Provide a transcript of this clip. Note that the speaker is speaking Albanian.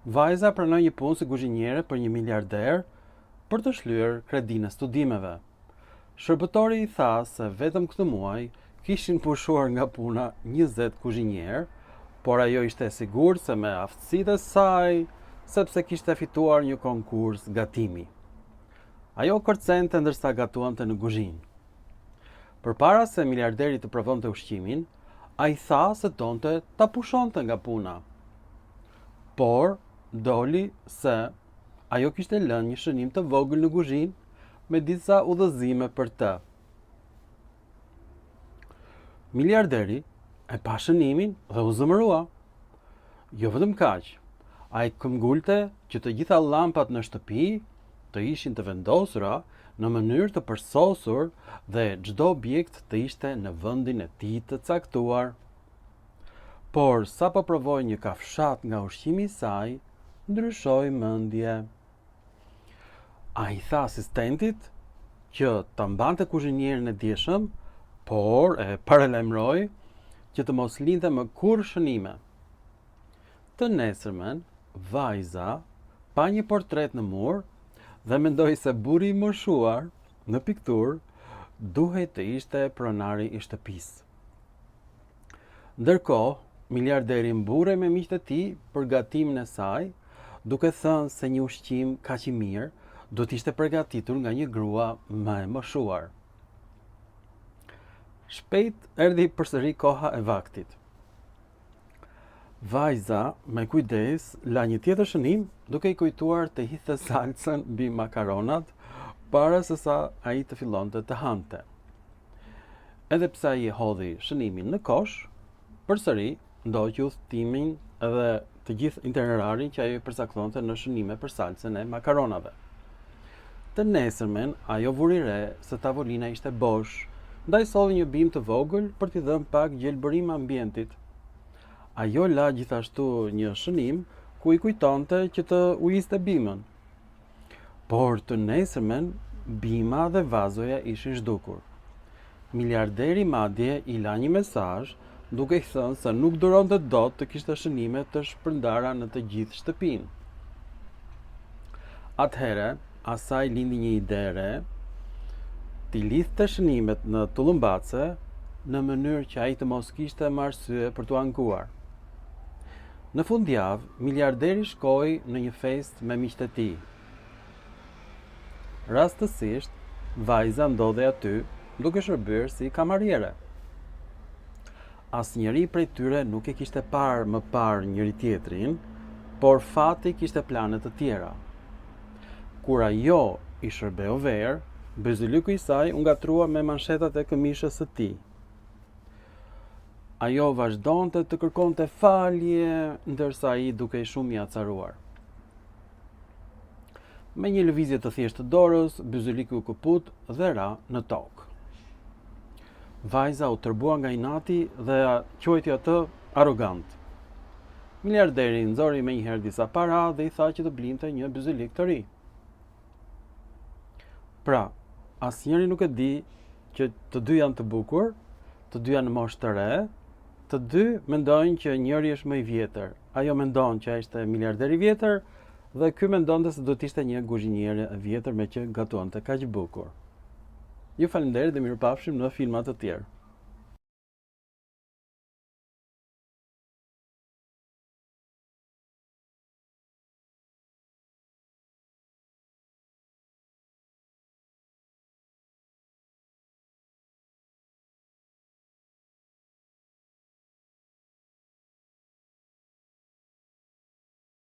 Vajza pranoi një punë si kuzhiniere për një miliarder për të shlyer kredinë e studimeve. Shërbëtori i tha se vetëm këtë muaj kishin pushuar nga puna 20 kuzhinier, por ajo ishte e sigurt se me aftësitë e saj, sepse kishte fituar një konkurs gatimi. Ajo kërcente ndërsa gatuante në kuzhinë. Përpara se miliarderi të provonte ushqimin, ai tha se donte ta pushonte nga puna. Por doli se ajo kishte lënë një shënim të vogël në kuzhinë me disa udhëzime për të. Miliarderi e pa shënimin dhe u zëmërua. Jo vetëm kaq, ai këmbgulte që të gjitha llampat në shtëpi të ishin të vendosura në mënyrë të përsosur dhe çdo objekt të ishte në vendin e tij të caktuar. Por sa po provoi një kafshat nga ushqimi i saj, ndryshoi mendje. Ai tha asistentit që ta mbante kuzhinierin e dieshëm, por e paralajmëroi që të mos linte më kurrë shënime. Të nesërmen, vajza pa një portret në mur dhe mendoi se burri i moshuar në pikturë duhej të ishte pronari i shtëpisë. Ndërkohë, miliarderi mburrej me miqtë e tij për gatimin e saj, duke thënë se një ushqim kaq i mirë do të ishte përgatitur nga një grua më e moshuar. Shpejt erdhi përsëri koha e vaktit. Vajza me kujdes la një tjetër shënim, duke i kujtuar të hidhte salcën mbi makaronat para se sa ai të fillonte të hante. Edhe pse ai e hodhi shënimin në kosh, përsëri ndoqi udhëtimin edhe të gjithë itinerarin që ajo i përcaktonte në shënime për salcën e makaronave. Të nesërmen, ajo vuri re se tavolina ishte bosh, ndaj solli një bim të vogël për t'i dhënë pak gjelbërim ambientit. Ajo la gjithashtu një shënim ku i kujtonte që të ujiste bimën. Por të nesërmen, bima dhe vazoja ishin zhdukur. Miliarderi madje i la një mesazh duke i thënë se nuk duronte dot të kishte shënime të shpërndara në të gjithë shtëpinë. Atëherë, asaj lindi një ide e re, t'i lidhte shënimet në tullumbace në mënyrë që ai të mos kishte më arsye për t'u ankuar. Në fundjavë, miliarderi shkoi në një festë me miqtë e tij. Rastësisht, vajza ndodhej aty duke shërbyer si kamariere. Asnjëri prej tyre nuk e kishte parë më parë njëri tjetrin, por fati kishte plane të tjera. Kur ajo i shërbeu verë, bezyliku i saj u ngatrua me manshetat e këmishës së tij. Ajo vazhdonte të kërkonte falje, ndërsa ai dukej shumë i acaruar. Me një lëvizje të thjeshtë të dorës, bezyliku u kaput dhe ra në tokë. Vajza u tërbua nga inati dhe quajti atë arrogant. Miliarderi nxori menjëherë disa para dhe i tha që të blinte një bezylik të ri. Pra, asnjëri nuk e di që të dy janë të bukur, të dy janë në moshë të re, të dy mendojnë që njëri është më i vjetër. Ajo mendon që ai ishte miliarder i vjetër dhe ky mendonte se do të ishte një kuzhiniere e vjetër me që gatuante kaq bukur. Ju falenderoj dhe mirupafshim në filma të tjerë.